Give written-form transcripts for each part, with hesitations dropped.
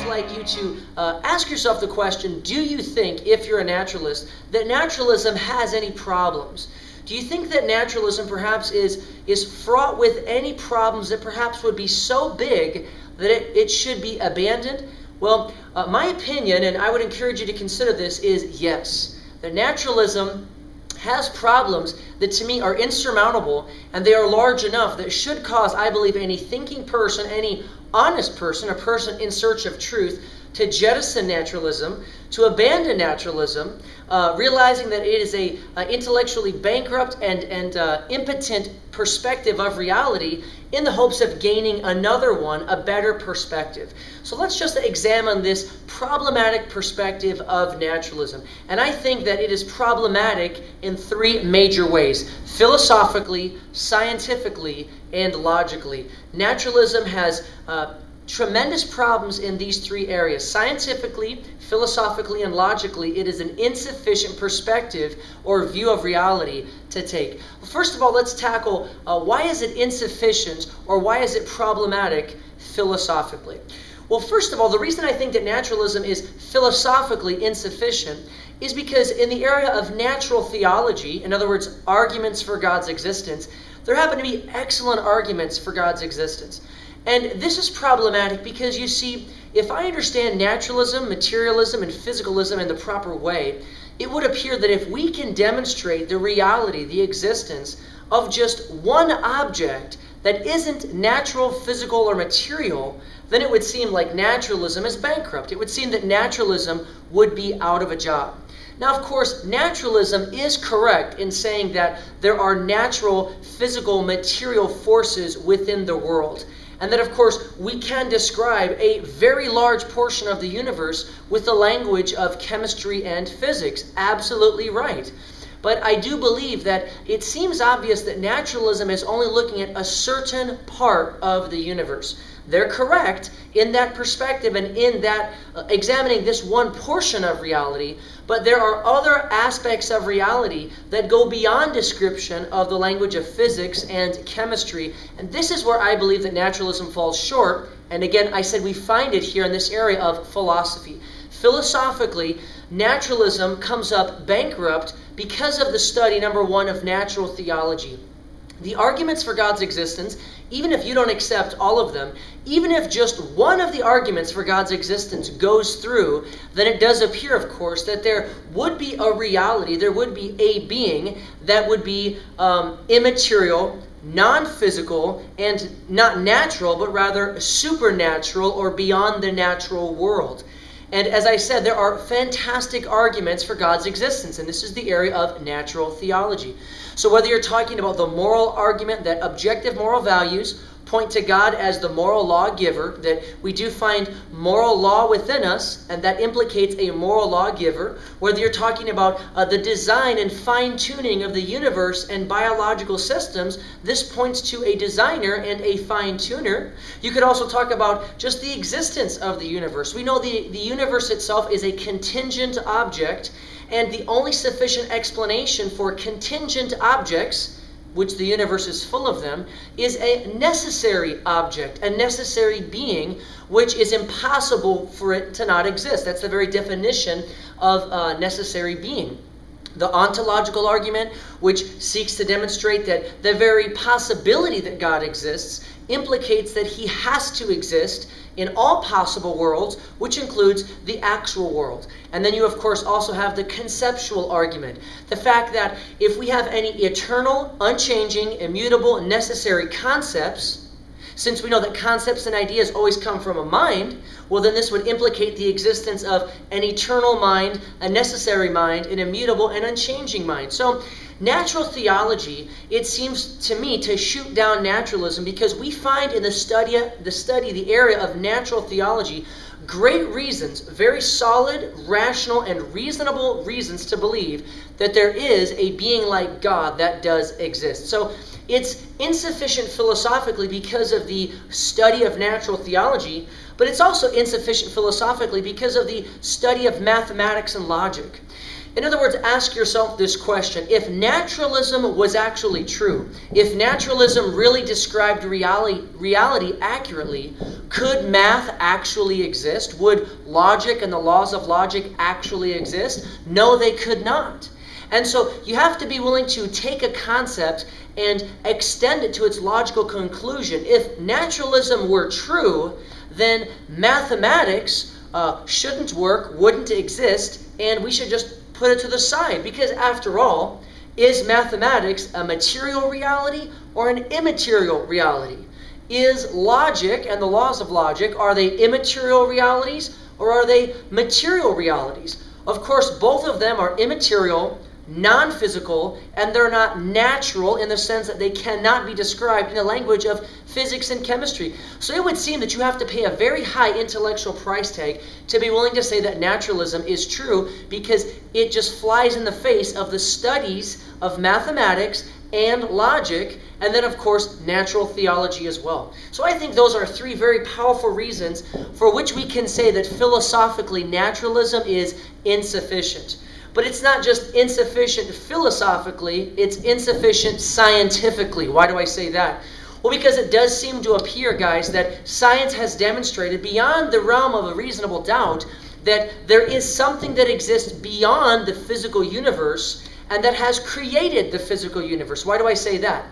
like you to ask yourself the question, do you think, if you're a naturalist, that naturalism has any problems? Do you think that naturalism perhaps is fraught with any problems that perhaps would be so big that it should be abandoned? Well, my opinion, and I would encourage you to consider this, is yes. That naturalism has problems that to me are insurmountable, and they are large enough that should cause, I believe, any thinking person, any honest person, a person in search of truth, to jettison naturalism, to abandon naturalism, realizing that it is a intellectually bankrupt and impotent perspective of reality in the hopes of gaining another one, a better perspective. So let's just examine this problematic perspective of naturalism. And I think that it is problematic in three major ways: philosophically, scientifically, and logically. Naturalism has tremendous problems in these three areas. Scientifically, philosophically, and logically, it is an insufficient perspective or view of reality to take. Well, first of all, let's tackle why is it insufficient, or why is it problematic philosophically? Well, first of all, the reason I think that naturalism is philosophically insufficient is because in the area of natural theology, in other words, arguments for God's existence, there happen to be excellent arguments for God's existence. And this is problematic because, you see, if I understand naturalism, materialism, and physicalism in the proper way, it would appear that if we can demonstrate the reality, the existence of just one object that isn't natural, physical, or material, then it would seem like naturalism is bankrupt. It would seem that naturalism would be out of a job. Now, of course, naturalism is correct in saying that there are natural, physical, material forces within the world. And that, of course, we can describe a very large portion of the universe with the language of chemistry and physics. Absolutely right. But I do believe that it seems obvious that naturalism is only looking at a certain part of the universe. They're correct in that perspective and in that examining this one portion of reality, but there are other aspects of reality that go beyond description of the language of physics and chemistry, and this is where I believe that naturalism falls short. And again, I said we find it here in this area of philosophy. Philosophically, naturalism comes up bankrupt because of the study, number one, of natural theology. The arguments for God's existence, even if you don't accept all of them, even if just one of the arguments for God's existence goes through, then it does appear, of course, that there would be a reality, there would be a being that would be immaterial, non-physical, and not natural, but rather supernatural or beyond the natural world. And as I said, there are fantastic arguments for God's existence, and this is the area of natural theology. So whether you're talking about the moral argument that objective moral values point to God as the moral lawgiver, that we do find moral law within us, and that implicates a moral lawgiver, whether you're talking about the design and fine-tuning of the universe and biological systems, this points to a designer and a fine-tuner. You could also talk about just the existence of the universe. We know the universe itself is a contingent object, and the only sufficient explanation for contingent objects, which the universe is full of them, is a necessary object, a necessary being, which is impossible for it to not exist. That's the very definition of necessary being. The ontological argument, which seeks to demonstrate that the very possibility that God exists implicates that he has to exist in all possible worlds, which includes the actual world. And then you, of course, also have the conceptual argument. The fact that if we have any eternal, unchanging, immutable, necessary concepts, since we know that concepts and ideas always come from a mind, well, then this would implicate the existence of an eternal mind, a necessary mind, an immutable and unchanging mind. So natural theology, it seems to me to shoot down naturalism, because we find in the area of natural theology, great reasons, very solid, rational, and reasonable reasons to believe that there is a being like God that does exist. So it's insufficient philosophically because of the study of natural theology, but it's also insufficient philosophically because of the study of mathematics and logic. In other words, ask yourself this question. If naturalism was actually true, if naturalism really described reality accurately, could math actually exist? Would logic and the laws of logic actually exist? No, they could not. And so you have to be willing to take a concept and extend it to its logical conclusion. If naturalism were true, then mathematics shouldn't work, wouldn't exist, and we should just put it to the side. Because after all, is mathematics a material reality or an immaterial reality? Is logic and the laws of logic, are they immaterial realities or are they material realities? Of course, both of them are immaterial, non-physical, and they're not natural in the sense that they cannot be described in the language of physics and chemistry. So it would seem that you have to pay a very high intellectual price tag to be willing to say that naturalism is true, because it just flies in the face of the studies of mathematics and logic, and then of course natural theology as well. So I think those are three very powerful reasons for which we can say that philosophically naturalism is insufficient. But it's not just insufficient philosophically, it's insufficient scientifically. Why do I say that? Well, because it does seem to appear, guys, that science has demonstrated beyond the realm of a reasonable doubt that there is something that exists beyond the physical universe and that has created the physical universe. Why do I say that?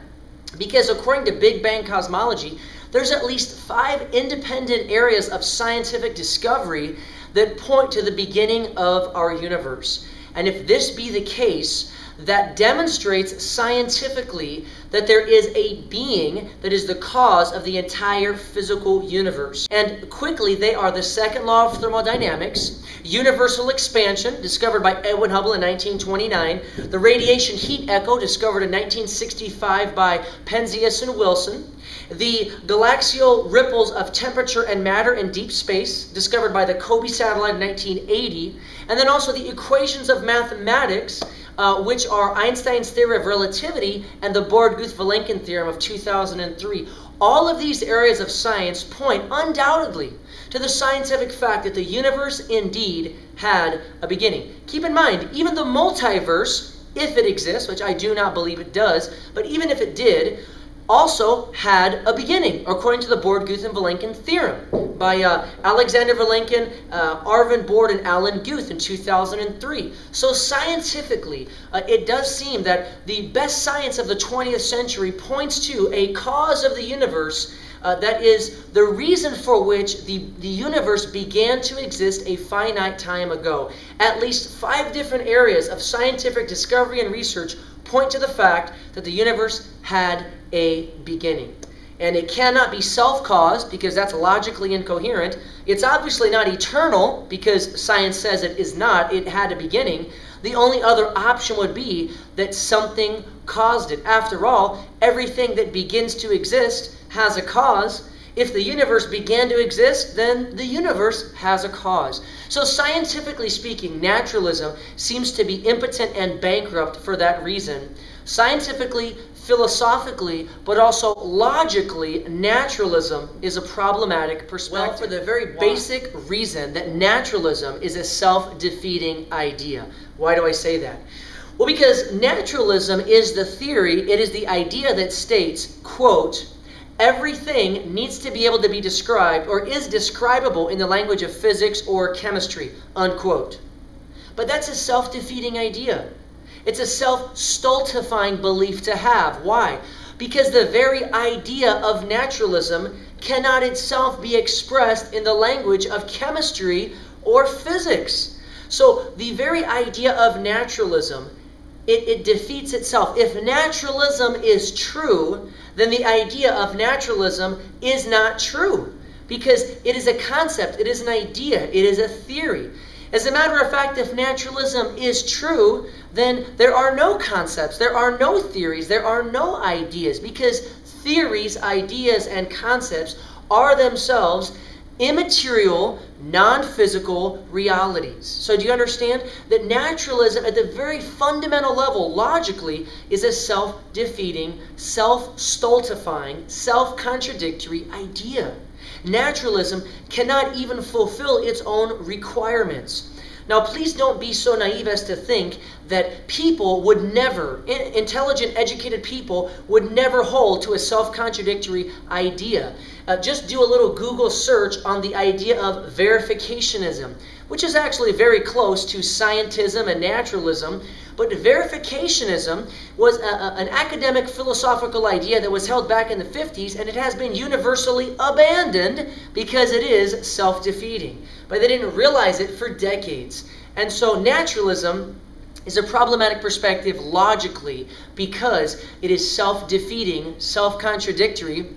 Because according to Big Bang cosmology, there's at least 5 independent areas of scientific discovery that point to the beginning of our universe. And if this be the case, that demonstrates scientifically that there is a being that is the cause of the entire physical universe. And quickly, they are the second law of thermodynamics, universal expansion, discovered by Edwin Hubble in 1929, the radiation heat echo, discovered in 1965 by Penzias and Wilson, the galaxial ripples of temperature and matter in deep space, discovered by the Kobe satellite in 1980, and then also the equations of mathematics, which are Einstein's theory of relativity and the Born-Guth-Vilenkin theorem of 2003. All of these areas of science point undoubtedly to the scientific fact that the universe indeed had a beginning. Keep in mind, even the multiverse, if it exists, which I do not believe it does, but even if it did, also had a beginning, according to the Born-Guth-Vilenkin theorem by Alexander Vilenkin, Arvin Bord, and Alan Guth in 2003. So scientifically, it does seem that the best science of the 20th century points to a cause of the universe that is the reason for which the universe began to exist a finite time ago. At least 5 different areas of scientific discovery and research point to the fact that the universe had a beginning. And it cannot be self-caused, because that's logically incoherent. It's obviously not eternal, because science says it is not. It had a beginning. The only other option would be that something caused it. After all, everything that begins to exist has a cause. If the universe began to exist, then the universe has a cause. So scientifically speaking, naturalism seems to be impotent and bankrupt for that reason. Scientifically, philosophically, but also logically, naturalism is a problematic perspective. Well, for the very basic reason that naturalism is a self-defeating idea. Why do I say that? Well, because naturalism is the theory, it is the idea that states, quote, everything needs to be able to be described or is describable in the language of physics or chemistry, unquote. But that's a self-defeating idea. It's a self-stultifying belief to have. Why? Because the very idea of naturalism cannot itself be expressed in the language of chemistry or physics. So the very idea of naturalism, it defeats itself. If naturalism is true, then the idea of naturalism is not true, because it is a concept, it is an idea, it is a theory. As a matter of fact, if naturalism is true, then there are no concepts, there are no theories, there are no ideas, because theories, ideas, and concepts are themselves immaterial, non-physical realities. So do you understand that naturalism at the very fundamental level, logically, is a self-defeating, self-stultifying, self-contradictory idea? Naturalism cannot even fulfill its own requirements. Now, please don't be so naive as to think that people would never, intelligent, educated people would never hold to a self-contradictory idea. Just do a little Google search on the idea of verificationism, which is actually very close to scientism and naturalism. But verificationism was an academic philosophical idea that was held back in the 50s, and it has been universally abandoned because it is self-defeating. But they didn't realize it for decades. And so naturalism is a problematic perspective logically because it is self-defeating, self-contradictory,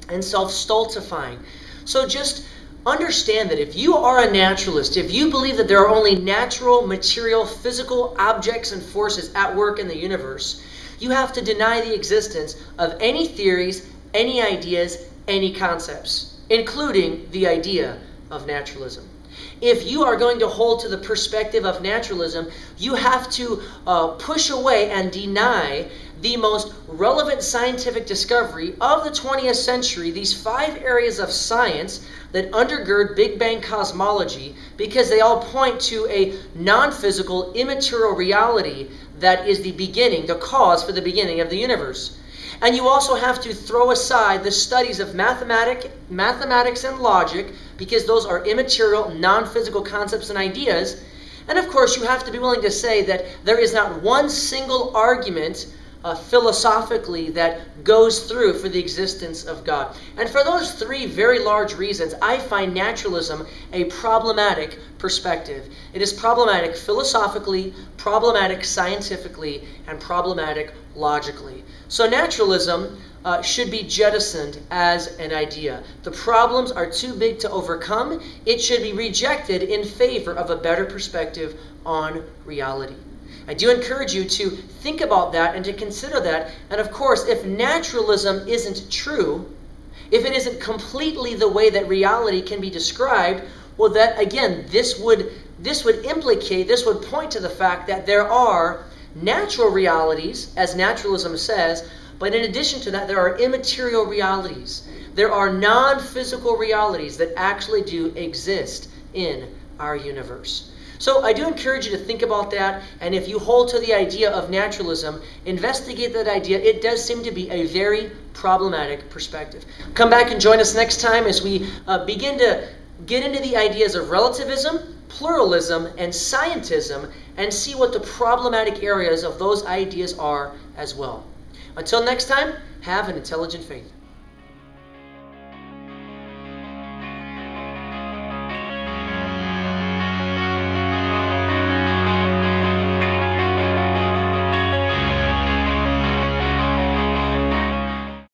and self-stultifying. So just understand that if you are a naturalist, if you believe that there are only natural, material, physical objects and forces at work in the universe, you have to deny the existence of any theories, any ideas, any concepts, including the idea of naturalism. If you are going to hold to the perspective of naturalism, you have to push away and deny the most relevant scientific discovery of the 20th century, these 5 areas of science that undergird Big Bang cosmology, because they all point to a non-physical, immaterial reality that is the beginning, the cause for the beginning of the universe. And you also have to throw aside the studies of mathematics and logic, because those are immaterial, non-physical concepts and ideas. And of course, you have to be willing to say that there is not one single argument philosophically that goes through for the existence of God. And for those 3 very large reasons, I find naturalism a problematic perspective. It is problematic philosophically, problematic scientifically, and problematic logically. So naturalism should be jettisoned as an idea. The problems are too big to overcome. It should be rejected in favor of a better perspective on reality. I do encourage you to think about that and to consider that. And of course, if naturalism isn't true, if it isn't completely the way that reality can be described, well, that again, this would point to the fact that there are natural realities, as naturalism says, but in addition to that, there are immaterial realities. There are non-physical realities that actually do exist in our universe. So I do encourage you to think about that, and if you hold to the idea of naturalism, investigate that idea. It does seem to be a very problematic perspective. Come back and join us next time as we begin to get into the ideas of relativism, pluralism, and scientism, and see what the problematic areas of those ideas are as well. Until next time, have an intelligent faith.